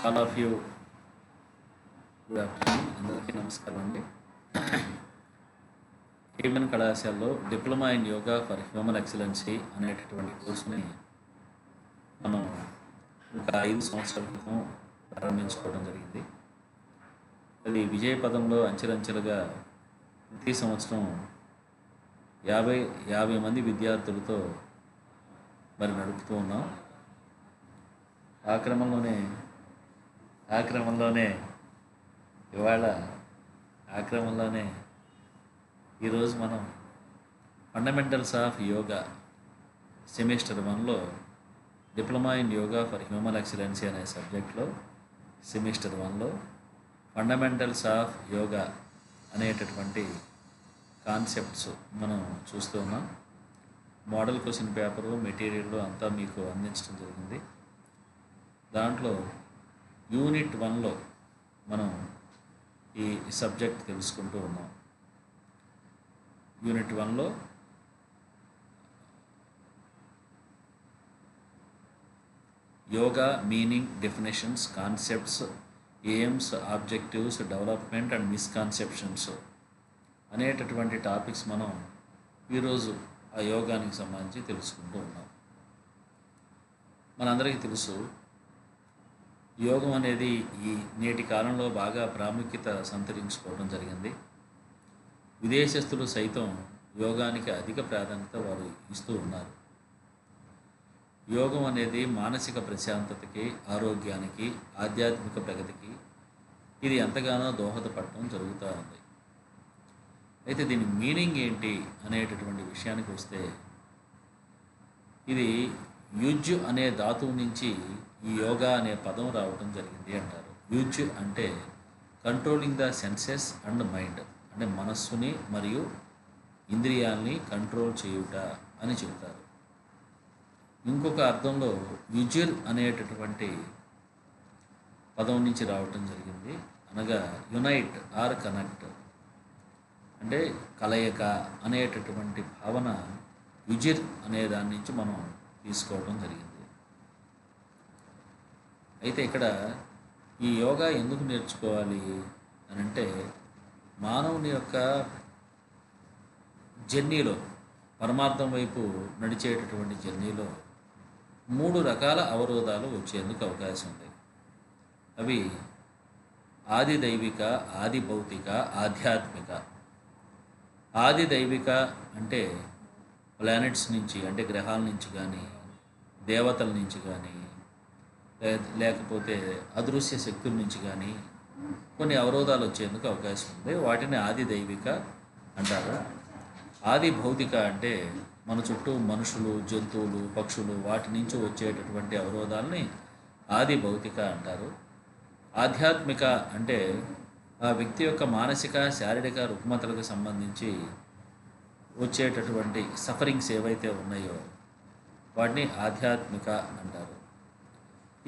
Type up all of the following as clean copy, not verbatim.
All of you good afternoon. అందరికీ నమస్కారం అండి. కేవీఎన్ కళాశాలలో diploma in yoga for human excellency అనేటటువంటి కోర్సుని మనం ఒక 5 సంవత్సరాల క్రితం ప్రారంభించుకోవడం జరిగింది. అది విజయపదంలో అంచెలంచెలుగా ప్రతి సంవత్సరం 50 మంది విద్యార్థులతో మరి నడుపుతూ ఉన్నాం. ఆ క్రమంలోనే ఈరోజు మనం ఫండమెంటల్స్ ఆఫ్ యోగా సెమిస్టర్ 1లో diploma in yoga for human excellency అనే సబ్జెక్ట్లో సెమిస్టర్ 1లో ఫండమెంటల్స్ ఆఫ్ యోగా అనేటటువంటి కాన్సెప్ట్స్ మనం చూస్తూ ఉన్నాం. మోడల్ క్వశ్చన్ పేపరు మెటీరియల్ అంతా మీకు అందించడం జరిగింది. దాంట్లో యూనిట్ 1లో మనం ఈ సబ్జెక్ట్ తెలుసుకుంటూ ఉన్నాం. యూనిట్ 1లో yoga meaning, definitions, concepts, aims, objectives, development and misconceptions అనేటటువంటి టాపిక్స్ మనం ఈరోజు ఆ యోగానికి సంబంధించి తెలుసుకుంటూ ఉన్నాం. మనందరికీ తెలుసు, యోగం అనేది ఈ నేటి కాలంలో బాగా ప్రాముఖ్యత సంతరించుకోవడం జరిగింది. విదేశస్తులు సైతం యోగానికి అధిక ప్రాధాన్యత వారు ఇస్తూ ఉన్నారు. యోగం అనేది మానసిక ప్రశాంతతకి, ఆరోగ్యానికి, ఆధ్యాత్మిక ప్రగతికి ఇది ఎంతగానో దోహదపడటం జరుగుతూ ఉంది. అయితే దీని మీనింగ్ ఏంటి అనేటటువంటి విషయానికి వస్తే, ఇది యుజ్ అనే ధాతువు నుంచి ఈ యోగా అనే పదం రావటం జరిగింది అంటారు. యుజ్ అంటే controlling the senses and mind, అంటే మనస్సుని మరియు ఇంద్రియాల్ని కంట్రోల్ చేయుట అని చెబుతారు. ఇంకొక అర్థంలో యుజిర్ అనేటటువంటి పదం నుంచి రావటం జరిగింది, అనగా యునైట్ ఆర్ కనెక్ట్, అంటే కలయిక అనేటటువంటి భావన యుజిర్ అనే దాని నుంచి మనం తీసుకోవడం జరిగింది. అయితే ఇక్కడ ఈ యోగా ఎందుకు నేర్చుకోవాలి అని అంటే, మానవుని యొక్క జర్నీలో, పరమార్థం వైపు నడిచేటటువంటి జర్నీలో 3 రకాల అవరోధాలు వచ్చేందుకు అవకాశం ఉంది. అవి ఆది దైవిక, ఆది భౌతిక, ఆధ్యాత్మిక. ఆది దైవిక అంటే ప్లానెట్స్ నుంచి, అంటే గ్రహాల నుంచి కానీ, దేవతల నుంచి కానీ, లేకపోతే అదృశ్య శక్తుల నుంచి కానీ కొన్ని అవరోధాలు వచ్చేందుకు అవకాశం ఉంది. వాటిని ఆది దైవిక అంటారు. ఆది భౌతిక అంటే మన చుట్టూ మనుషులు, జంతువులు, పక్షులు, వాటి నుంచి వచ్చేటటువంటి అవరోధాలని ఆది భౌతిక అంటారు. ఆధ్యాత్మిక అంటే ఆ వ్యక్తి యొక్క మానసిక, శారీరక రుగ్మతలకు సంబంధించి వచ్చేటటువంటి సఫరింగ్స్ ఏవైతే ఉన్నాయో వాటిని ఆధ్యాత్మిక అంటారు.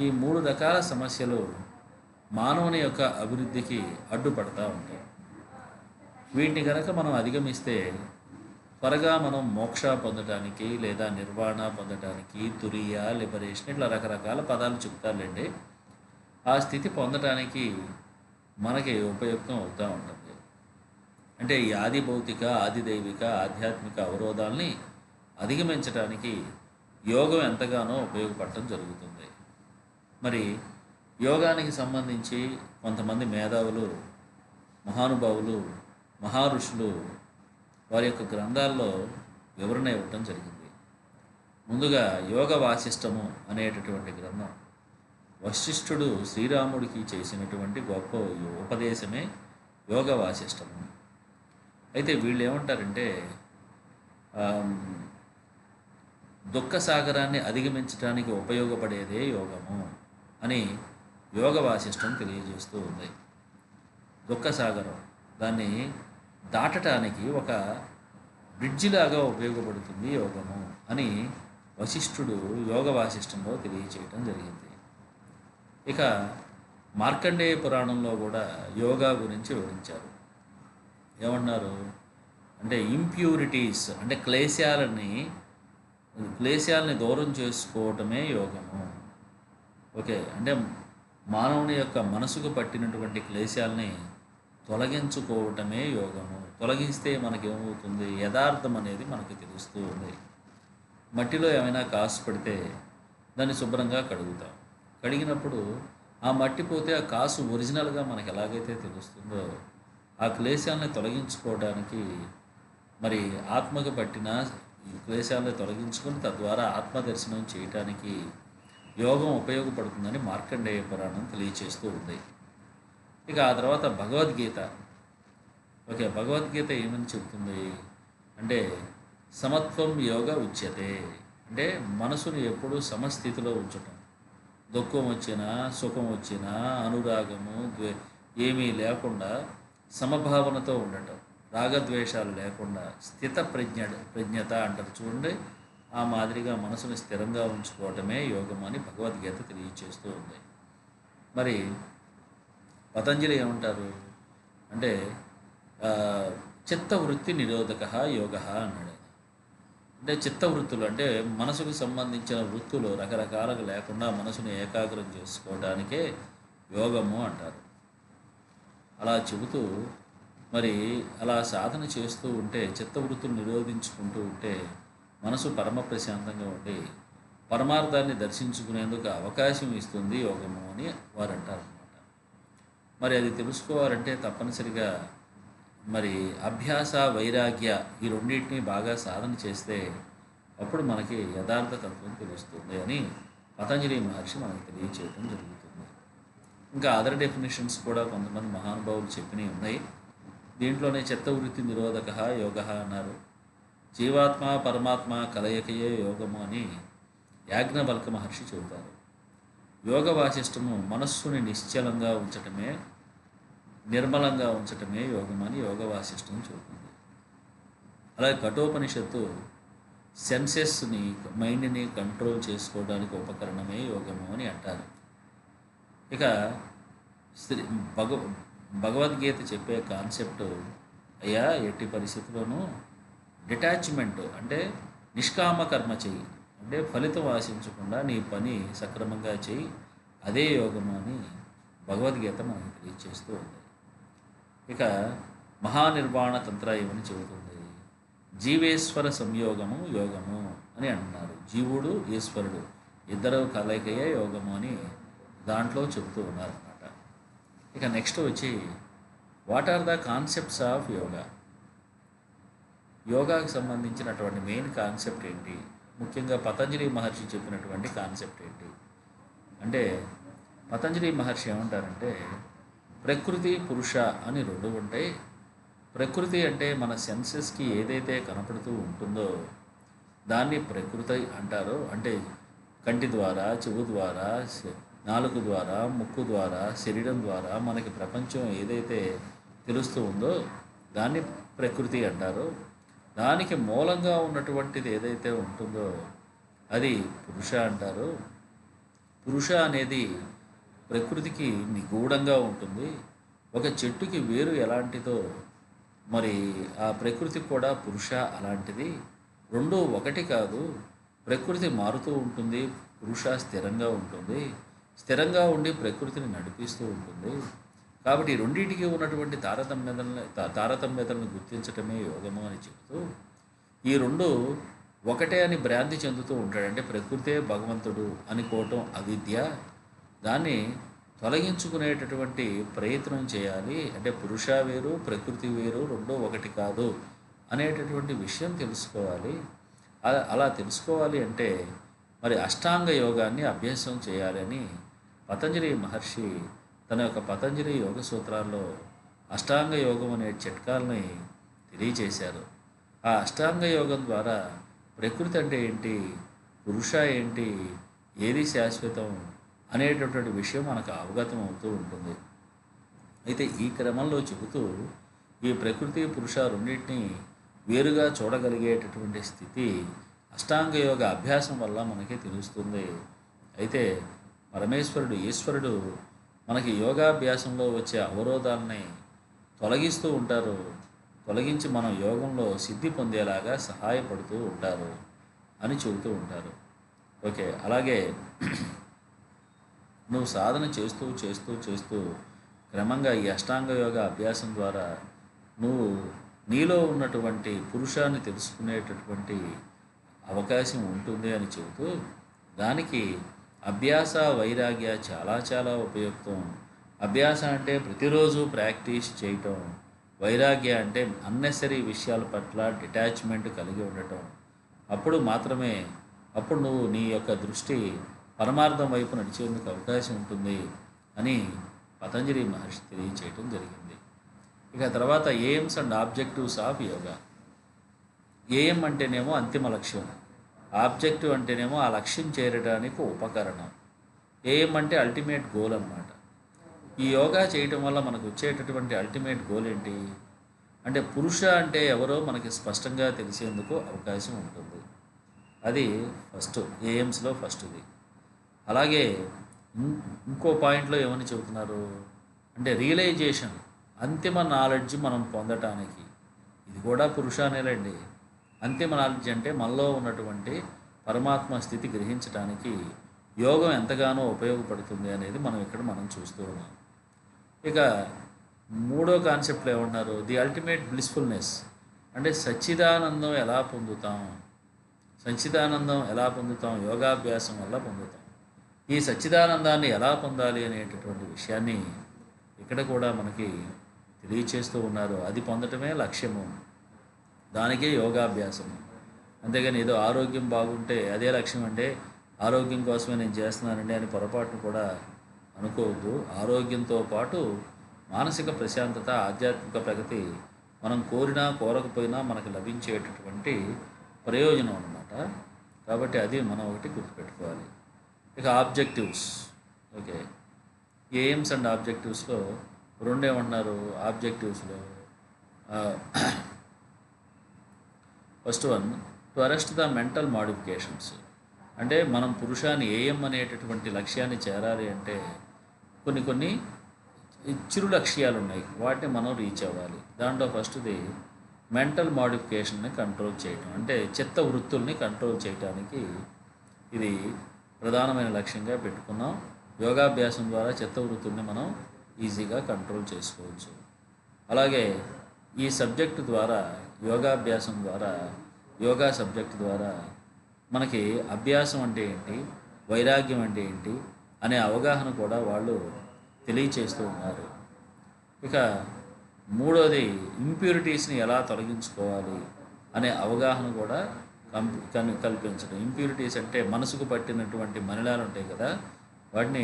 ఈ 3 రకాల సమస్యలు మానవుని యొక్క అభివృద్ధికి అడ్డుపడతా ఉంటాయి. వీటిని కనుక మనం అధిగమిస్తే త్వరగా మనం మోక్ష పొందడానికి, లేదా నిర్వాణ పొందడానికి, తురియ, లిబరేషన్, ఇట్లా రకరకాల పదాలు చెప్తారులేండి. ఆ స్థితి పొందడానికి మనకి ఉపయుక్తం అవుతూ ఉంటుంది. అంటే ఈ ఆది భౌతిక, ఆది దైవిక, ఆధ్యాత్మిక అవరోధాలని అధిగమించడానికి యోగం ఎంతగానో ఉపయోగపడటం జరుగుతుంది. మరి యోగానికి సంబంధించి కొంతమంది మేధావులు, మహానుభావులు, మహారుషులు వారి యొక్క గ్రంథాల్లో వివరణ ఇవ్వటం జరిగింది. ముందుగా యోగ వాసిష్టము అనేటటువంటి గ్రంథం, వశిష్ఠుడు శ్రీరాముడికి చేసినటువంటి గొప్ప ఉపదేశమే యోగ వాసిష్టము. అయితే వీళ్ళు ఏమంటారంటే, దుఃఖ సాగరాన్ని అధిగమించడానికి ఉపయోగపడేదే యోగము అని యోగ వాసిష్టం తెలియజేస్తూ ఉంది. దుఃఖ సాగరం, దాన్ని దాటడానికి ఒక బ్రిడ్జిలాగా ఉపయోగపడుతుంది యోగము అని వశిష్ఠుడు యోగ వాసిష్టంలో తెలియచేయటం జరిగింది. ఇక మార్కండేయ పురాణంలో కూడా యోగా గురించి వివరించారు. ఏమన్నారు అంటే, ఇంప్యూరిటీస్ అంటే క్లేశాలని దూరం చేసుకోవటమే యోగము. ఓకే, అంటే మానవుని యొక్క మనసుకు పట్టినటువంటి క్లేశాలని తొలగించుకోవటమే యోగము. తొలగిస్తే మనకేమవుతుంది? యథార్థం అనేది మనకి తెలుస్తూ ఉంది. మట్టిలో ఏమైనా కాసు పడితే దాన్ని శుభ్రంగా కడుగుతాం. కడిగినప్పుడు ఆ మట్టి పోతే ఆ కాసు ఒరిజినల్గా మనకు ఎలాగైతే తెలుస్తుందో, ఆ క్లేశాలని తొలగించుకోవడానికి మరి ఆత్మకు పట్టిన ఈ క్లేశాలను తొలగించుకొని తద్వారా ఆత్మదర్శనం చేయటానికి యోగం ఉపయోగపడుతుందని మార్కండేయ పురాణం తెలియచేస్తూ ఉంది. ఇక ఆ తర్వాత భగవద్గీత. భగవద్గీత ఏమని చెప్తుంది అంటే, సమత్వం యోగ ఉచ్యతే. అంటే మనసుని ఎప్పుడూ సమస్థితిలో ఉంచటం. దుఃఖం వచ్చినా, సుఖం వచ్చినా, అనురాగము ఏమీ లేకుండా సమభావనతో ఉండటం. రాగద్వేషాలు లేకుండా ప్రజ్ఞత అంటారు చూడండి. ఆ మాదిరిగా మనసుని స్థిరంగా ఉంచుకోవటమే యోగం అని భగవద్గీత తెలియచేస్తూ ఉంది. మరి పతంజలి ఏమంటారు అంటే, చిత్తవృత్తి నిరోధక యోగ అన్నాడు. అంటే చిత్తవృత్తులు అంటే మనసుకు సంబంధించిన వృత్తులు రకరకాలుగా లేకుండా మనసుని ఏకాగ్రం చేసుకోవడానికే యోగము అంటారు. అలా చెబుతూ మరి అలా సాధన చేస్తూ ఉంటే, చిత్తవృత్తులు నిరోధించుకుంటూ ఉంటే మనసు పరమ ప్రశాంతంగా ఉండి పరమార్థాన్ని దర్శించుకునేందుకు అవకాశం ఇస్తుంది యోగము అని వారు అంటారు అన్నమాట. మరి అది తెలుసుకోవాలంటే తప్పనిసరిగా మరి అభ్యాస, వైరాగ్య ఈ రెండింటినీ బాగా సాధన చేస్తే అప్పుడు మనకి యథార్థ తత్వం తెలుస్తుంది అని పతంజలి మహర్షి మనకు తెలియచేయడం జరుగుతుంది. ఇంకా అదర్ డెఫినేషన్స్ కూడా కొంతమంది మహానుభావులు చెప్పినవి ఉన్నాయి. దీంట్లోనే చిత్తవృత్తి నిరోధక యోగ అన్నారు. జీవాత్మ పరమాత్మ కలయికయే యోగము అని యాజ్ఞవల్క మహర్షి చెబుతారు. యోగ వాసిష్టము మనస్సుని నిశ్చలంగా ఉంచటమే, నిర్మలంగా ఉంచటమే యోగమని యోగ వాసిష్టం చెబుతుంది. అలాగే కఠోపనిషత్తు సెన్సెస్ని, మైండ్ని కంట్రోల్ చేసుకోవడానికి ఉపకరణమే యోగము అని అంటారు. ఇక భగవద్గీత చెప్పే కాన్సెప్ట్, అయ్యా ఎట్టి పరిస్థితుల్లోనూ డిటాచ్మెంట్ అంటే నిష్కామ కర్మ చెయ్యి, అంటే ఫలితం ఆశించకుండా నీ పని సక్రమంగా చెయ్యి, అదే యోగము అని భగవద్గీత మనకు తెలియచేస్తూ ఉంది. ఇక మహానిర్వాణ తంత్ర ఏమని చెబుతుంది? జీవేశ్వర సంయోగము యోగము అని అంటున్నారు. జీవుడు ఈశ్వరుడు ఇద్దరు కలయికయే యోగము అని దాంట్లో చెబుతూ ఉన్నారన్నమాట. ఇక నెక్స్ట్ వచ్చి, what are the concepts of yoga? యోగాకు సంబంధించినటువంటి మెయిన్ కాన్సెప్ట్ ఏంటి? ముఖ్యంగా పతంజలి మహర్షి చెప్పినటువంటి కాన్సెప్ట్ ఏంటి అంటే, పతంజలి మహర్షి ఏమంటారంటే, ప్రకృతి పురుష అని రెండు ఉంటాయి. ప్రకృతి అంటే మన సెన్సెస్కి ఏదైతే కనపడుతూ ఉంటుందో దాన్ని ప్రకృతి అంటారు. అంటే కంటి ద్వారా, చెవు ద్వారా, నాలుగు ద్వారా, ముక్కు ద్వారా, శరీరం ద్వారా మనకి ప్రపంచం ఏదైతే తెలుస్తూ ఉందో దాన్ని ప్రకృతి అంటారు. దానికి మూలంగా ఉన్నటువంటిది ఏదైతే ఉంటుందో అది పురుష అంటారు. పురుష అనేది ప్రకృతికి నిగూఢంగా ఉంటుంది. ఒక చెట్టుకి వేరు ఎలాంటిదో మరి ఆ ప్రకృతి కూడా పురుష అలాంటిది. రెండు ఒకటి కాదు. ప్రకృతి మారుతూ ఉంటుంది, పురుష స్థిరంగా ఉంటుంది. స్థిరంగా ఉండి ప్రకృతిని నడిపిస్తూ ఉంటుంది. కాబట్టి రెండింటికి ఉన్నటువంటి తారతమ్యతలను గుర్తించటమే యోగము అని చెబుతూ, ఈ రెండు ఒకటే అని భ్రాంతి చెందుతూ ఉంటాడు. అంటే ప్రకృతే భగవంతుడు అనుకోవటం అవిద్య. దాన్ని తొలగించుకునేటటువంటి ప్రయత్నం చేయాలి. అంటే పురుష వేరు, ప్రకృతి వేరు, రెండో ఒకటి కాదు అనేటటువంటి విషయం తెలుసుకోవాలి. అలా తెలుసుకోవాలి అంటే మరి అష్టాంగ యోగాన్ని అభ్యాసం చేయాలని పతంజలి మహర్షి తన యొక్క పతంజలి యోగ సూత్రాల్లో అష్టాంగ యోగం అనే చిట్కాలని తెలియచేశారు. ఆ అష్టాంగ యోగం ద్వారా ప్రకృతి అంటే ఏంటి, పురుష ఏంటి, ఏది శాశ్వతం అనేటటువంటి విషయం మనకు అవగతం అవుతూ ఉంటుంది. అయితే ఈ క్రమంలో చెబుతూ ఈ ప్రకృతి పురుష రెండింటినీ వేరుగా చూడగలిగేటటువంటి స్థితి అష్టాంగ యోగ అభ్యాసం వల్ల మనకి తెలుస్తుంది. అయితే పరమేశ్వరుడు, ఈశ్వరుడు మనకి యోగాభ్యాసంలో వచ్చే అవరోధాలని తొలగిస్తూ ఉంటారు. తొలగించి మనం యోగంలో సిద్ధి పొందేలాగా సహాయపడుతూ ఉంటారు అని చెబుతూ ఉంటారు. అలాగే నువ్వు సాధన చేస్తూ చేస్తూ చేస్తూ క్రమంగా ఈ అష్టాంగ యోగ అభ్యాసం ద్వారా నువ్వు నీలో ఉన్నటువంటి పురుషాన్ని తెలుసుకునేటటువంటి అవకాశం ఉంటుంది అని చెబుతూ దానికి అభ్యాస వైరాగ్య చాలా చాలా ఉపయుక్తం. అభ్యాస అంటే ప్రతిరోజు ప్రాక్టీస్ చేయటం, వైరాగ్య అంటే అన్నెసరీ విషయాల పట్ల డిటాచ్మెంట్ కలిగి ఉండటం. అప్పుడు మాత్రమే అప్పుడు నువ్వు నీ యొక్క దృష్టి పరమార్థం వైపు నడిచేందుకు అవకాశం ఉంటుంది అని పతంజలి మహర్షి తెలియచేయటం జరిగింది. ఇక తర్వాత aims and objectives of yoga. AM అంటేనేమో అంతిమ లక్ష్యం, ఆబ్జెక్టివ్ అంటేనేమో ఆ లక్ష్యం చేరడానికి ఉపకరణం. ఏఎం అంటే అల్టిమేట్ గోల్ అన్నమాట. ఈ యోగా చేయటం వల్ల మనకు వచ్చేటటువంటి అల్టిమేట్ గోల్ ఏంటి అంటే పురుష అంటే ఎవరో మనకి స్పష్టంగా తెలిసేందుకు అవకాశం ఉంటుంది. అది ఫస్ట్ ఏఎమ్స్లో ఫస్ట్ది. అలాగే ఇంకో పాయింట్లో ఏమని చెబుతున్నారు అంటే రియలైజేషన్, అంతిమ నాలెడ్జ్ మనం పొందటానికి. ఇది కూడా పురుషానేలండి. అంతిమ నాలెడ్జ్ అంటే మనలో ఉన్నటువంటి పరమాత్మ స్థితి గ్రహించడానికి యోగం ఎంతగానో ఉపయోగపడుతుంది అనేది మనం చూస్తూ ఉన్నాం. ఇక మూడో కాన్సెప్ట్లో ఏమన్నారు, ది అల్టిమేట్ బ్లిస్ఫుల్నెస్ అంటే సచ్చిదానందం ఎలా పొందుతాం. సచ్చిదానందం ఎలా పొందుతాం? యోగాభ్యాసం వల్ల పొందుతాం. ఈ సచ్చిదానందాన్ని ఎలా పొందాలి అనేటటువంటి విషయాన్ని ఇక్కడ కూడా మనకి తెలియచేస్తూ ఉన్నారు. అది పొందటమే లక్ష్యము, దానికే యోగాభ్యాసము. అంతేగాని ఏదో ఆరోగ్యం బాగుంటే అదే లక్ష్యం అంటే ఆరోగ్యం కోసమే నేను చేస్తున్నానండి అని పొరపాటును కూడా అనుకోవద్దు. ఆరోగ్యంతో పాటు మానసిక ప్రశాంతత, ఆధ్యాత్మిక ప్రగతి మనం కోరినా కోరకపోయినా మనకు లభించేటటువంటి ప్రయోజనం అన్నమాట. కాబట్టి అది మనం ఒకటి గుర్తుపెట్టుకోవాలి. ఇక ఆబ్జెక్టివ్స్. ఓకే, ఎయిమ్స్ అండ్ ఆబ్జెక్టివ్స్లో రెండేమన్నారు ఆబ్జెక్టివ్స్లో. First one, to arrest the mental modifications. అంటే మనం పురుషాన్ని ఏఎం అనేటటువంటి లక్ష్యాన్ని చేరాలి అంటే కొన్ని చిరు లక్ష్యాలు ఉన్నాయి, వాటిని మనం రీచ్ అవ్వాలి. దాంట్లో ఫస్ట్ది మెంటల్ మాడిఫికేషన్ని కంట్రోల్ చేయటం, అంటే చిత్త వృత్తుల్ని కంట్రోల్ చేయడానికి ఇది ప్రధానమైన లక్ష్యంగా పెట్టుకున్నాం. యోగాభ్యాసం ద్వారా చిత్త వృత్తుల్ని మనం ఈజీగా కంట్రోల్ చేసుకోవచ్చు. అలాగే ఈ సబ్జెక్టు ద్వారా, యోగాభ్యాసం ద్వారా, యోగా సబ్జెక్టు ద్వారా మనకి అభ్యాసం అంటే ఏంటి, వైరాగ్యం అంటే ఏంటి అనే అవగాహన కూడా వాళ్ళు తెలియచేస్తూ ఉన్నారు. ఇక మూడోది ఇంప్యూరిటీస్ని ఎలా తొలగించుకోవాలి అనే అవగాహన కూడా కల్పించడం. ఇంప్యూరిటీస్ అంటే మనసుకు పట్టినటువంటి మలినాలు ఉంటాయి కదా, వాటిని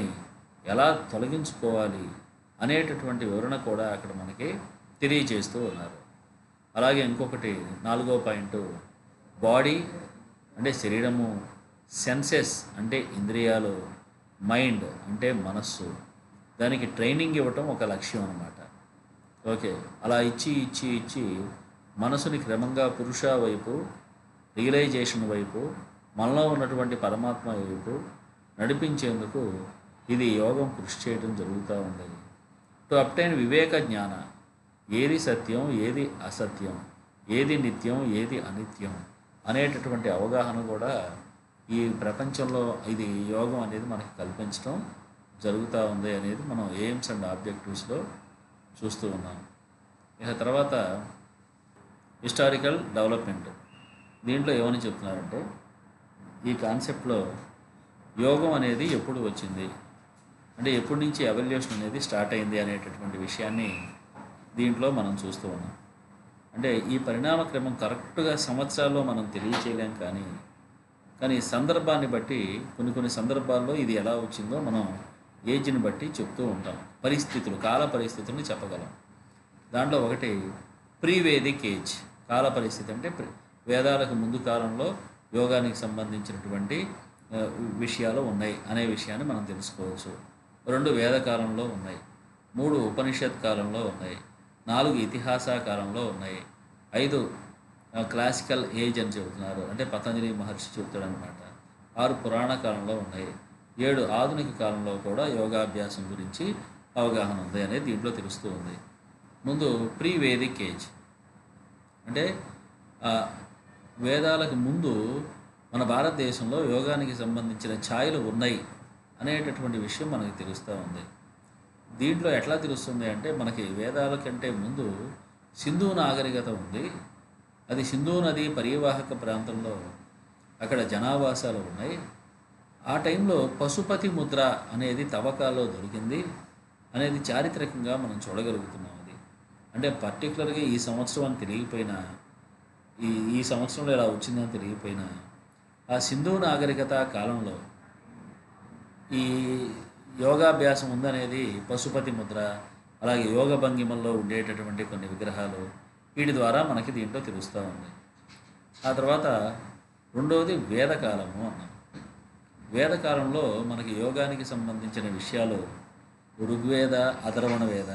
ఎలా తొలగించుకోవాలి అనేటటువంటి వివరణ కూడా అక్కడ మనకి తెలియచేస్తూ ఉన్నారు. అలాగే ఇంకొకటి నాలుగో పాయింట్, బాడీ అంటే శరీరము, సెన్సెస్ అంటే ఇంద్రియాలు, మైండ్ అంటే మనస్సు, దానికి ట్రైనింగ్ ఇవ్వటం ఒక లక్ష్యం అన్నమాట. ఓకే, అలా ఇచ్చి మనసుని క్రమంగా పురుష వైపు, రియలైజేషన్ వైపు, మనలో ఉన్నటువంటి పరమాత్మ వైపు నడిపించేందుకు ఇది యోగం కృషి చేయడం జరుగుతూ ఉంది. టు అబ్టైన్ వివేక జ్ఞాన, ఏది సత్యం ఏది అసత్యం, ఏది నిత్యం ఏది అనిత్యం అనేటటువంటి అవగాహన కూడా ఈ ప్రపంచంలో ఇది యోగం అనేది మనకి కల్పించడం జరుగుతూ ఉంది అనేది మనం ఎయిమ్స్ అండ్ ఆబ్జెక్టివ్స్లో చూస్తూ ఉన్నాం. ఇక తర్వాత హిస్టారికల్ డెవలప్మెంట్. దీంట్లో ఏమని చెప్తున్నారంటే ఈ కాన్సెప్ట్లో యోగం అనేది ఎప్పుడు వచ్చింది అంటే ఎప్పటి నుంచి ఎవల్యూషన్ అనేది స్టార్ట్ అయింది అనేటటువంటి విషయాన్ని దీంట్లో మనం చూస్తూ ఉన్నాం. అంటే ఈ పరిణామ క్రమం కరెక్ట్గా సంవత్సరాల్లో మనం తెలియచేయలేం, కానీ సందర్భాన్ని బట్టి కొన్ని సందర్భాల్లో ఇది ఎలా వచ్చిందో మనం ఏజ్ని బట్టి చెప్తూ ఉంటాం. పరిస్థితులు, కాల పరిస్థితుల్ని చెప్పగలం. దాంట్లో ఒకటి ప్రీవేదిక్ ఏజ్. కాల పరిస్థితి అంటే వేదాలకు ముందు కాలంలో యోగానికి సంబంధించినటువంటి విషయాలు ఉన్నాయి అనే విషయాన్ని మనం తెలుసుకోవచ్చు. 2 వేదకాలంలో ఉన్నాయి, 3 ఉపనిషత్ కాలంలో ఉన్నాయి, 4 ఇతిహాస కాలంలో ఉన్నాయి, 5 క్లాసికల్ ఏజ్ అని చెబుతున్నారు, అంటే పతంజలి మహర్షి చెబుతాడు అనమాట, 6 పురాణ కాలంలో ఉన్నాయి, 7 ఆధునిక కాలంలో కూడా యోగాభ్యాసం గురించి అవగాహన ఉంది అనేది దీంట్లో తెలుస్తూ ఉంది. ముందు ప్రీ వేదిక్ ఏజ్ అంటే వేదాలకు ముందు మన భారతదేశంలో యోగానికి సంబంధించిన ఛాయలు ఉన్నాయి అనేటటువంటి విషయం మనకి తెలుస్తూ ఉంది. దీంట్లో ఎట్లా తెలుస్తుంది అంటే మనకి వేదాల కంటే ముందు సింధు నాగరికత ఉంది. అది సింధు నది పరివాహక ప్రాంతంలో అక్కడ జనావాసాలు ఉన్నాయి. ఆ టైంలో పశుపతి ముద్ర అనేది తవ్వకాల్లో దొరికింది అనేది చారిత్రకంగా మనం చూడగలుగుతున్నాం. అది అంటే పర్టికులర్గా ఈ సంవత్సరం అని తెలియకపోయినా, ఈ ఈ సంవత్సరంలో ఇలా వచ్చిందని తెలియకపోయినా, ఆ సింధు నాగరికత కాలంలో ఈ యోగాభ్యాసం ఉందనేది పశుపతి ముద్ర, అలాగే యోగ భంగిమల్లో ఉండేటటువంటి కొన్ని విగ్రహాలు, వీటి ద్వారా మనకి దీంట్లో తెలుస్తూ ఉంది. ఆ తర్వాత రెండవది వేదకాలము అన్నాం. వేదకాలంలో మనకి యోగానికి సంబంధించిన విషయాలు ఋగ్వేద, అథర్వణ వేద,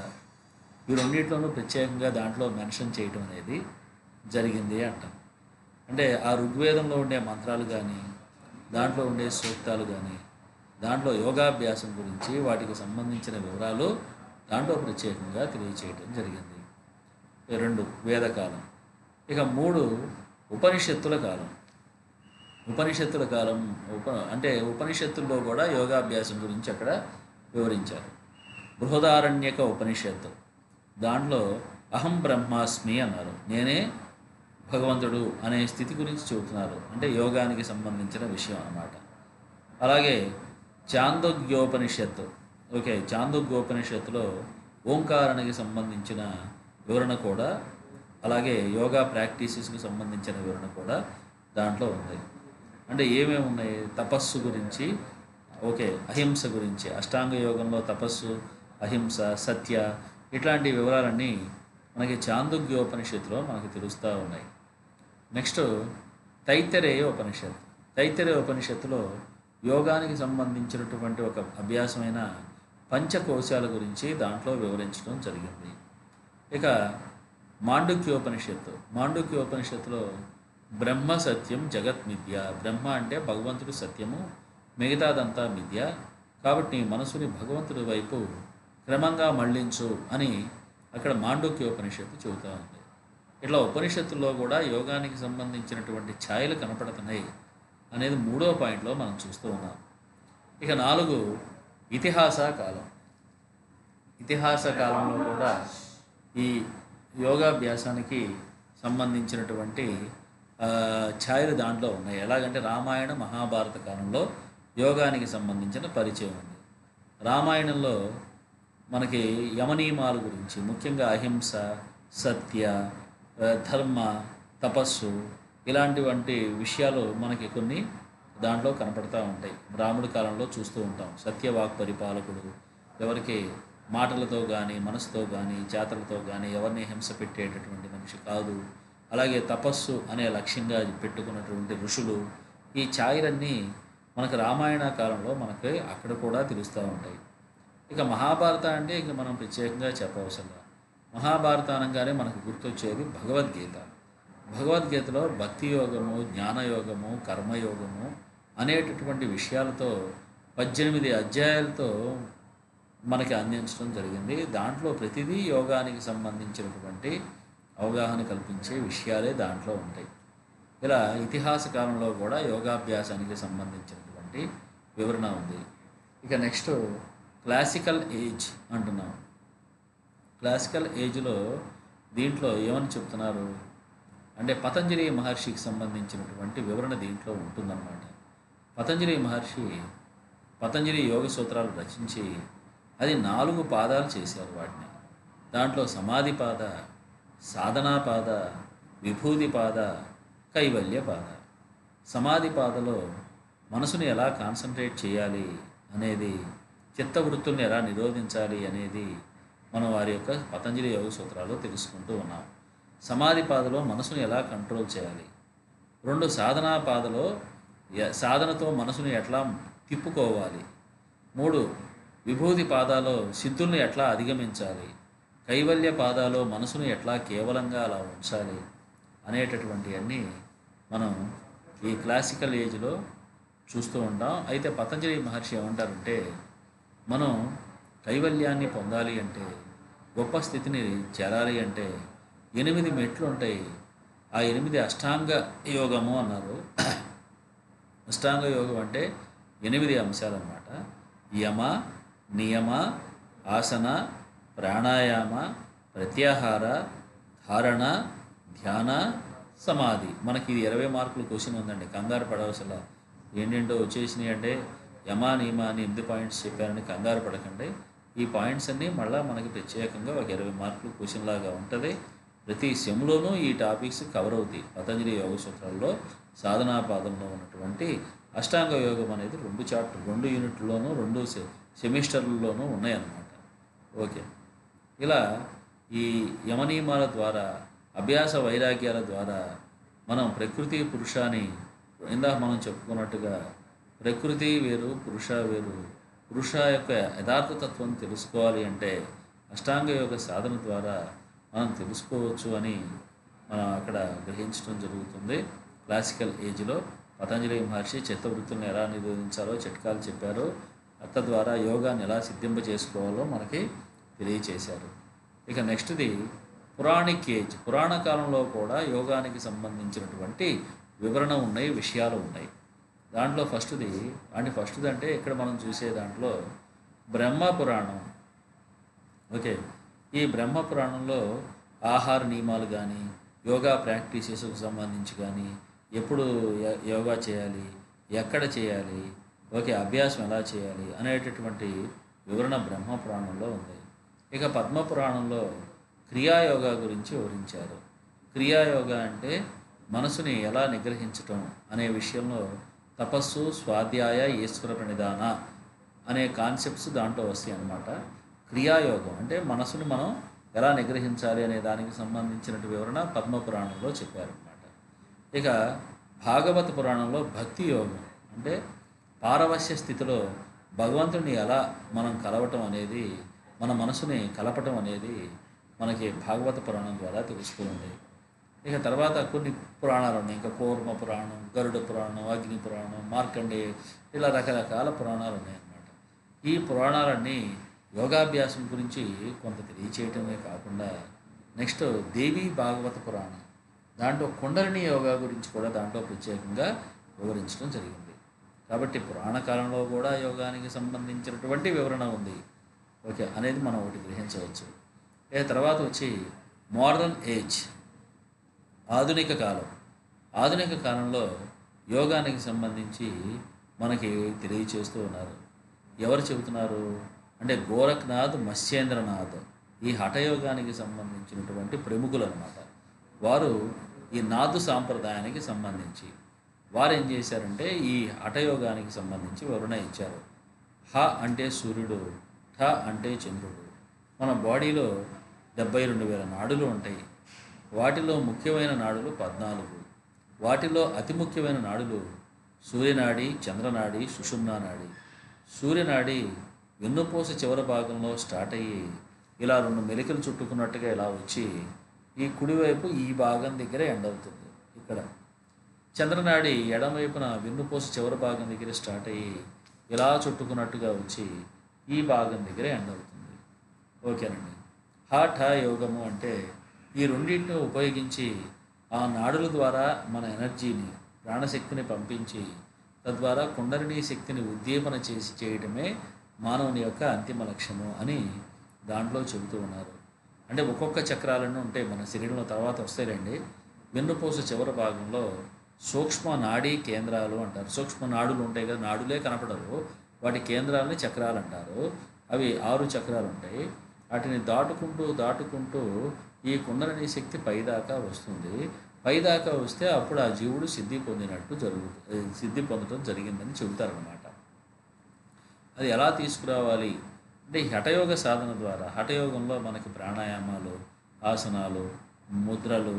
ఈ రెండింటిలోనూ ప్రత్యేకంగా దాంట్లో మెన్షన్ చేయటం అనేది జరిగింది అంటాం. అంటే ఆ ఋగ్వేదంలో ఉండే మంత్రాలు కానీ, దాంట్లో ఉండే సూక్తాలు కానీ, దాంట్లో యోగాభ్యాసం గురించి వాటికి సంబంధించిన వివరాలు దాంట్లో ప్రత్యేకంగా తెలియచేయటం జరిగింది. 2 వేదకాలం. ఇక 3 ఉపనిషత్తుల కాలం. ఉపనిషత్తుల కాలం అంటే ఉపనిషత్తుల్లో కూడా యోగాభ్యాసం గురించి అక్కడ వివరించారు. బృహదారణ్యక ఉపనిషత్తు, దాంట్లో అహం బ్రహ్మాస్మి అన్నారు, నేనే భగవంతుడు అనే స్థితి గురించి చెబుతున్నారు. అంటే యోగానికి సంబంధించిన విషయం అన్నమాట. అలాగే చాందోగ్యోపనిషత్తు, చాందోగ్యోపనిషత్తులో ఓంకారానికి సంబంధించిన వివరణ కూడా, అలాగే యోగా ప్రాక్టీసెస్కి సంబంధించిన వివరణ కూడా దాంట్లో ఉంది. అంటే ఏమేమి ఉన్నాయి? తపస్సు గురించి, అహింస గురించి, అష్టాంగ యోగంలో తపస్సు, అహింస, సత్య, ఇట్లాంటి వివరాలన్నీ మనకి చాందోగ్యోపనిషత్తులో మనకి తెలుస్తూ ఉన్నాయి. నెక్స్ట్ తైత్తరేయ ఉపనిషత్తు. తైత్తరేయ ఉపనిషత్తులో యోగానికి సంబంధించినటువంటి ఒక అభ్యాసమైన పంచకోశాల గురించి దాంట్లో వివరించడం జరిగింది. ఇక మాండుక్యోపనిషత్తులో బ్రహ్మ సత్యం జగత్ మిథ్య, బ్రహ్మ అంటే భగవంతుడు సత్యము, మిగతాదంతా మిథ్య, కాబట్టి మనసుని భగవంతుడి వైపు క్రమంగా మళ్లించు అని అక్కడ మాండుక్యోపనిషత్తు చెబుతూ ఉంది. ఇట్లా ఉపనిషత్తుల్లో కూడా యోగానికి సంబంధించినటువంటి ఛాయలు కనపడుతున్నాయి అనేది 3వ పాయింట్లో మనం చూస్తూ ఉన్నాం. ఇక 4 ఇతిహాస కాలం. ఇతిహాస కాలంలో కూడా ఈ యోగాభ్యాసానికి సంబంధించినటువంటి ఛాయలు దాంట్లో ఉన్నాయి. ఎలాగంటే రామాయణ, మహాభారత కాలంలో యోగానికి సంబంధించిన పరిచయం ఉంది. రామాయణంలో మనకి యమనియమాల గురించి, ముఖ్యంగా అహింస, సత్య, ధర్మ, తపస్సు, ఇలాంటివంటి విషయాలు మనకి కొన్ని దాంట్లో కనపడతా ఉంటాయి. రాముడి కాలంలో చూస్తూ ఉంటాం. సత్యవాక్ పరిపాలకుడు, ఎవరికి మాటలతో కానీ, మనసుతో కానీ, చేతలతో కానీ ఎవరిని హింస పెట్టేటటువంటి మనిషి కాదు. అలాగే తపస్సు అనే లక్ష్యంగా పెట్టుకున్నటువంటి ఋషులు, ఈ ఛాయలన్నీ మనకు రామాయణ కాలంలో మనకి అక్కడ కూడా తెలుస్తూ ఉంటాయి. ఇక మహాభారత అంటే ఇక మనం ప్రత్యేకంగా చెప్పవలసిన, మహాభారత అనగానే మనకు గుర్తొచ్చేది భగవద్గీత. భగవద్గీతలో భక్తి యోగము, జ్ఞానయోగము, కర్మయోగము అనేటటువంటి విషయాలతో 18 అధ్యాయాలతో మనకి అందించడం జరిగింది. దాంట్లో ప్రతిదీ యోగానికి సంబంధించినటువంటి అవగాహన కల్పించే విషయాలే దాంట్లో ఉంటాయి. ఇలా ఇతిహాస కాలంలో కూడా యోగాభ్యాసానికి సంబంధించినటువంటి వివరణ ఉంది. ఇక నెక్స్ట్ క్లాసికల్ ఏజ్ అంటున్నాం. క్లాసికల్ ఏజ్లో దీంట్లో ఏమని చెప్తున్నారు అంటే పతంజలి మహర్షికి సంబంధించినటువంటి వివరణ దీంట్లో ఉంటుందన్నమాట. పతంజలి యోగ సూత్రాలు రచించి అది 4 పాదాలు చేశారు. వాటిని దాంట్లో సమాధి పాద, సాధనా పాద, విభూతి పాద, కైవల్య పాద. సమాధి పాదలో మనసుని ఎలా కాన్సన్ట్రేట్ చేయాలి అనేది, చిత్తవృత్తుల్ని ఎలా నిరోధించాలి అనేది మనం వారి యొక్క పతంజలి యోగ సూత్రాలు తెలుసుకుంటూ ఉన్నాం. సమాధి పాదలో మనసుని ఎలా కంట్రోల్ చేయాలి. 2 సాధనా పాదలో సాధనతో మనసుని ఎట్లా తిప్పుకోవాలి. 3 విభూతి పాదాలో సిద్ధుల్ని ఎట్లా అధిగమించాలి. కైవల్య పాదాలో మనసుని ఎట్లా కేవలంగా అలా ఉంచాలి అనేటటువంటివన్నీ మనం ఈ క్లాసికల్ ఏజ్లో చూస్తూ ఉంటాం. అయితే పతంజలి మహర్షి ఏమంటారంటే, మనం కైవల్యాన్ని పొందాలి అంటే, గొప్ప స్థితిని చేరాలి అంటే 8 మెట్లు ఉంటాయి. ఆ 8 అష్టాంగ యోగము అన్నారు. అష్టాంగ యోగం అంటే 8 అంశాలు అన్నమాట. యమ, నియమ, ఆసన, ప్రాణాయామ, ప్రత్యాహార, ధారణ, ధ్యాన, సమాధి. మనకి ఇది 20 మార్కులు క్వశ్చన్ ఉందండి, కంగారు పడవసలా. ఏంటంటో వచ్చేసినాయి అంటే యమ నియమ అని 8 పాయింట్స్ చెప్పారని కంగారు పడకండి. ఈ పాయింట్స్ అన్నీ మళ్ళీ మనకి ప్రత్యేకంగా ఒక 20 మార్కులు క్వశ్చన్ లాగా ఉంటుంది. ప్రతి సెమ్లోనూ ఈ టాపిక్స్ కవర్ అవుతాయి. పతంజలి యోగ సూత్రాల్లో సాధనా పాదంలో ఉన్నటువంటి అష్టాంగ యోగం అనేది 2 యూనిట్లలోనూ 2 సెమిస్టర్లలోనూ ఉన్నాయన్నమాట. ఓకే, ఇలా ఈ యమనియమాల ద్వారా, అభ్యాస వైరాగ్యాల ద్వారా మనం ప్రకృతి పురుషాన్ని, ఇందాక మనం చెప్పుకున్నట్టుగా ప్రకృతి వేరు, పురుష వేరు. పురుష యొక్క యథార్థతత్వం తెలుసుకోవాలి అంటే అష్టాంగ యోగ సాధన ద్వారా మనం తెలుసుకోవచ్చు అని మనం అక్కడ గ్రహించడం జరుగుతుంది. క్లాసికల్ ఏజ్లో పతంజలి మహర్షి చిత్తవృత్తులను ఎలా నిరోధించాలో చిట్కాలు చెప్పారో, తద్వారా యోగాన్ని ఎలా సిద్ధింప చేసుకోవాలో మనకి తెలియచేశారు. ఇక నెక్స్ట్ది పురాణిక్ ఏజ్. పురాణ కాలంలో కూడా యోగానికి సంబంధించినటువంటి వివరణ ఉన్నాయి, విషయాలు ఉన్నాయి. దాంట్లో ఫస్ట్ది అంటే ఇక్కడ మనం చూసే దాంట్లో బ్రహ్మ పురాణం. ఓకే, ఈ బ్రహ్మ పురాణంలో ఆహార నియమాలు కానీ, యోగా ప్రాక్టీసెస్కు సంబంధించి కానీ, ఎప్పుడు యోగా చేయాలి, ఎక్కడ చేయాలి, ఓకే, అభ్యాసం ఎలా చేయాలి అనేటటువంటి వివరణ బ్రహ్మ పురాణంలో ఉంది. ఇక పద్మ పురాణంలో క్రియాయోగా గురించి వివరించారు. క్రియాయోగా అంటే మనసుని ఎలా నిగ్రహించటం అనే విషయంలో తపస్సు, స్వాధ్యాయ, ఈశ్వర ప్రణిధాన అనే కాన్సెప్ట్స్ దాంట్లో వస్తాయి అన్నమాట. క్రియాయోగం అంటే మనసుని మనం ఎలా నిగ్రహించాలి అనే దానికి సంబంధించిన వివరణ పద్మపురాణంలో చెప్పారన్నమాట. ఇక భాగవత పురాణంలో భక్తి యోగం అంటే పారవశ్య స్థితిలో భగవంతుడిని ఎలా మనం కలవటం అనేది, మన మనసుని కలపటం అనేది మనకి భాగవత పురాణం ద్వారా తెలుస్తుంది. ఇక తర్వాత కొన్ని పురాణాలు ఉన్నాయి. ఇంకా కూర్మ పురాణం, గరుడ పురాణం, అగ్ని పురాణం, మార్కండేయ, ఇలా రకరకాల పురాణాలు ఉన్నాయన్నమాట. ఈ పురాణాలన్నీ యోగాభ్యాసం గురించి కొంత తెలియచేయటమే కాకుండా నెక్స్ట్ దేవి భాగవత పురాణం, దాంట్లో కుండలిని యోగా గురించి కూడా దాంట్లో ప్రత్యేకంగా వివరించడం జరిగింది. కాబట్టి పురాణ కాలంలో కూడా యోగానికి సంబంధించినటువంటి వివరణ ఉంది, ఓకే, అనేది మనం ఒకటి గ్రహించవచ్చు. తర్వాత వచ్చి మోడర్న్ ఏజ్, ఆధునిక కాలం. ఆధునిక కాలంలో యోగానికి సంబంధించి మనకి తెలియచేస్తూ ఉన్నారు. ఎవరు చెబుతున్నారు అంటే గోరఖ్నాథ్, మత్స్యేంద్రనాథ్, ఈ హఠయోగానికి సంబంధించినటువంటి ప్రముఖులు అన్నమాట. వారు ఈ నాదు సాంప్రదాయానికి సంబంధించి వారు ఏం చేశారంటే ఈ హఠయోగానికి సంబంధించి వివరణ ఇచ్చారు. హ అంటే సూర్యుడు, ఠ అంటే చంద్రుడు. మన బాడీలో 72,000 నాడులు ఉంటాయి. వాటిలో ముఖ్యమైన నాడులు 14. వాటిలో అతి ముఖ్యమైన నాడులు సూర్యనాడి, చంద్రనాడి, సుషుమ్నా నాడి. సూర్యనాడి వెన్నుపూస చివరి భాగంలో స్టార్ట్ అయ్యి ఇలా 2 మెలికలు చుట్టుకున్నట్టుగా ఇలా వచ్చి ఈ కుడివైపు ఈ భాగం దగ్గర ఎండ్ అవుతుంది. ఇక్కడ చంద్రనాడి ఎడమవైపున వెన్నుపూస చివరి భాగం దగ్గర స్టార్ట్ అయ్యి ఇలా చుట్టుకున్నట్టుగా వచ్చి ఈ భాగం దగ్గర ఎండ్ అవుతుంది. ఓకేనండి. ఠ యోగము అంటే ఈ రెండింటిని ఉపయోగించి ఆ నాడుల ద్వారా మన ఎనర్జీని, ప్రాణశక్తిని పంపించి తద్వారా కుండలిని శక్తిని ఉద్దీపన చేయడమే మానవుని యొక్క అంతిమ లక్ష్యము అని దాంట్లో చెబుతూ ఉన్నారు. అంటే ఒక్కొక్క చక్రాలను ఉంటాయి మన శరీరంలో, తర్వాత వస్తాయండి. వెన్నుపూస చివరి భాగంలో సూక్ష్మ నాడీ కేంద్రాలు అంటారు. సూక్ష్మ నాడులు ఉంటాయి కదా, నాడులే కనపడవు, వాటి కేంద్రాలని చక్రాలు అంటారు. అవి 6 చక్రాలు ఉంటాయి. వాటిని దాటుకుంటూ ఈ కుండలిని శక్తి పైదాకా వస్తుంది. పైదాకా వస్తే అప్పుడు ఆ జీవుడు సిద్ధి పొందడం జరిగిందని చెబుతారనమాట. అది ఎలా తీసుకురావాలి అంటే హఠయోగ సాధన ద్వారా. హఠయోగంలో మనకి ప్రాణాయామాలు, ఆసనాలు, ముద్రలు,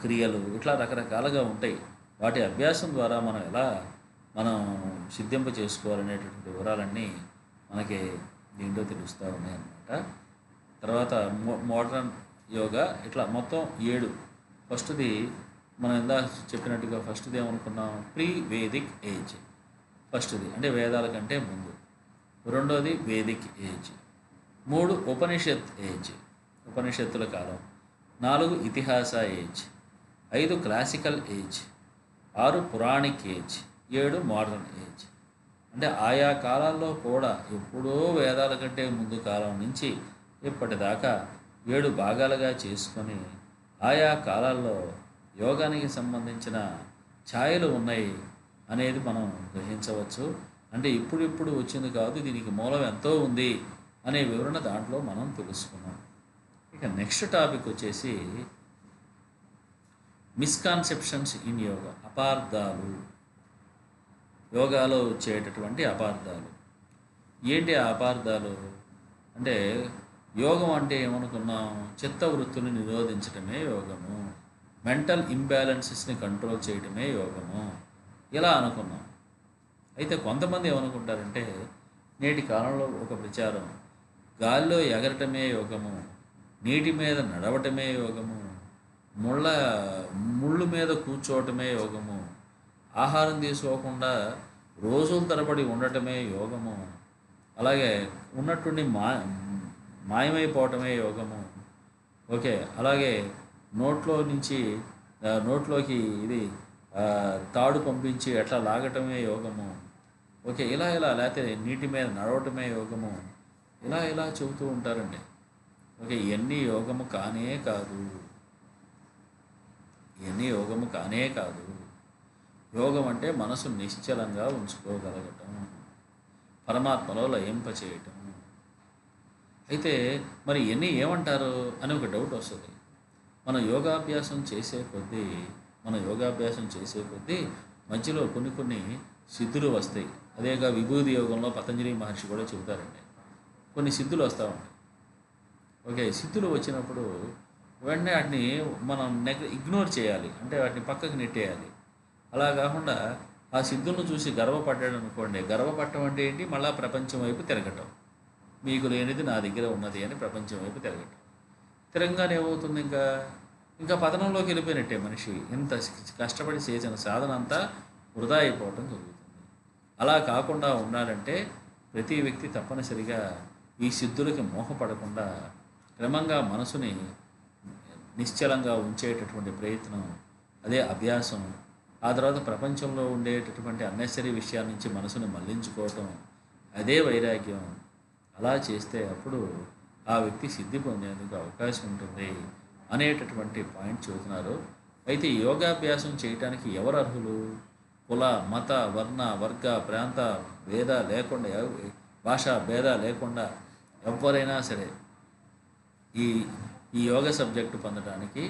క్రియలు ఇట్లా రకరకాలుగా ఉంటాయి. వాటి అభ్యాసం ద్వారా మనం సిద్ధింప చేసుకోవాలనేటువంటి వివరాలన్నీ మనకి దీంట్లో తెలుస్తూ ఉన్నాయి అన్నమాట. తర్వాత మోడర్న్ యోగా ఇట్లా మొత్తం 7. ఫస్ట్ది మనం ఇందాక చెప్పినట్టుగా ఫస్ట్ది ఏమనుకున్నాం, ప్రీ వేదిక్ ఏజ్. ఫస్ట్ది అంటే వేదాల కంటే ముందు. రెండోది వేదిక్ ఏజ్. 3 ఉపనిషత్ ఏజ్, ఉపనిషత్తుల కాలం. 4 Itihasa age. 5 classical age. 6 Puranic age. 7 modern age. అంటే ఆయా కాలాల్లో కూడా ఎప్పుడో వేదాల కంటే ముందు కాలం నుంచి ఇప్పటిదాకా 7 భాగాలుగా చేసుకొని ఆయా కాలాల్లో యోగానికి సంబంధించిన ఛాయలు ఉన్నాయి అనేది మనం గ్రహించవచ్చు. అంటే ఇప్పుడిప్పుడు వచ్చింది కాదు, దీనికి మూలం ఎంతో ఉంది అనే వివరణ దాంట్లో మనం తెలుసుకున్నాం. ఇక నెక్స్ట్ టాపిక్ వచ్చేసి మిస్కాన్సెప్షన్స్ ఇన్ యోగా, అపార్థాలు. యోగాలో వచ్చేటటువంటి అపార్థాలు ఏంటి? ఆ అపార్థాలు అంటే యోగం అంటే ఏమనుకున్నాం? చిత్తవృత్తుని నిరోధించటమే యోగము, మెంటల్ ఇంబ్యాలెన్సెస్ని కంట్రోల్ చేయటమే యోగము, ఇలా అనుకున్నాం. అయితే కొంతమంది ఏమనుకుంటారంటే నేటి కాలంలో ఒక ప్రచారం, గాలిలో ఎగరటమే యోగము, నీటి మీద నడవటమే యోగము, ముళ్ళు మీద కూర్చోవటమే యోగము, ఆహారం తీసుకోకుండా రోజుల తరబడి ఉండటమే యోగము, అలాగే ఉన్నట్టుండి మాయమైపోవటమే యోగము, ఓకే, అలాగే నోట్లోకి ఇది తాడు పంపించి ఎట్లా లాగటమే యోగము, ఓకే, ఇలా లేకపోతే నీటి మీద నడవటమే యోగము, ఇలా చెబుతూ ఉంటారండి. ఓకే, ఇవన్నీ యోగము కానే కాదు. యోగం అంటే మనసు నిశ్చలంగా ఉంచుకోగలగటం, పరమాత్మలో లయింపచేయటం. అయితే మరి ఇవన్నీ ఏమంటారు అని ఒక డౌట్ వస్తుంది. మన యోగాభ్యాసం చేసే కొద్దీ మధ్యలో కొన్ని సిద్ధులు వస్తాయి. అదేగా విభూది యోగంలో పతంజలి మహర్షి కూడా చెబుతారండి, కొన్ని సిద్ధులు వస్తూ ఉంటాయి. ఓకే, సిద్ధులు వచ్చినప్పుడు వెంటనే వాటిని మనం ఇగ్నోర్ చేయాలి, అంటే వాటిని పక్కకు నెట్టేయాలి. అలా కాకుండా ఆ సిద్ధులను చూసి గర్వపడ్డాడు అనుకోండి, గర్వపడటం అంటే ఏంటి? మళ్ళీ ప్రపంచం వైపు తిరగటం, మీకు లేనిది నా దగ్గర ఉన్నది అని ప్రపంచం వైపు తిరగటం. తిరగగానే ఏమవుతుంది? ఇంకా పతనంలోకి వెళ్ళిపోయినట్టే మనిషి. ఇంత కష్టపడి చేసిన సాధన అంతా వృధా అయిపోవటం జరుగుతుంది. అలా కాకుండా ఉండాలంటే ప్రతి వ్యక్తి తప్పనిసరిగా ఈ సిద్ధులకి మోహపడకుండా క్రమంగా మనసుని నిశ్చలంగా ఉంచేటటువంటి ప్రయత్నం, అదే అభ్యాసం. ఆ తర్వాత ప్రపంచంలో ఉండేటటువంటి అన్నెసరీ విషయాల నుంచి మనసుని మళ్లించుకోవటం, అదే వైరాగ్యం. అలా చేస్తే అప్పుడు ఆ వ్యక్తి సిద్ధి పొందేందుకు అవకాశం ఉంటుంది అనేటటువంటి పాయింట్ చెబుతున్నారు. అయితే యోగాభ్యాసం చేయటానికి ఎవరు అర్హులు? కుల, మత, వర్ణ, వర్గ, ప్రాంత భేద లేకుండా, భాషా భేద లేకుండా ఎవరైనా సరే ఈ యోగ సబ్జెక్టు పొందడానికి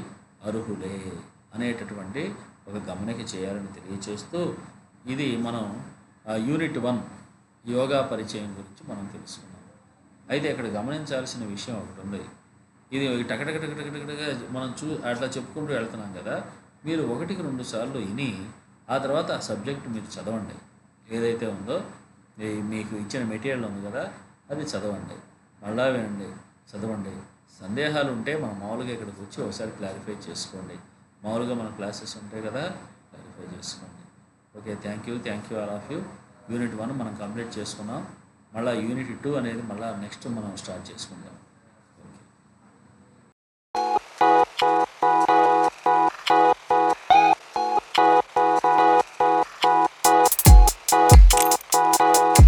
అర్హులే అనేటటువంటి ఒక గమనిక చేయాలని తెలియచేస్తూ, ఇది మనం యూనిట్ 1 యోగా పరిచయం గురించి మనం తెలుసుకున్నాం. అయితే ఇక్కడ గమనించాల్సిన విషయం ఒకటి ఉంది. ఇది టకటకటకటకటగా మనం అట్లా చెప్పుకుంటూ వెళ్తున్నాం కదా, మీరు 1-2 సార్లు విని ఆ తర్వాత ఆ సబ్జెక్ట్ మీరు చదవండి. ఏదైతే ఉందో మీకు ఇచ్చిన మెటీరియల్ ఉంది కదా, అది చదవండి, మళ్ళా వినండి, చదవండి. సందేహాలు ఉంటే మనం మామూలుగా ఇక్కడికి వచ్చి ఒకసారి క్లారిఫై చేసుకోండి. మామూలుగా మన క్లాసెస్ ఉంటాయి కదా, క్లారిఫై చేసుకోండి. Okay, thank you all of you. Unit 1 మనం కంప్లీట్ చేసుకున్నాం. మళ్ళీ యూనిట్ 2 అనేది మళ్ళీ నెక్స్ట్ మనం స్టార్ట్ చేసుకుందాం.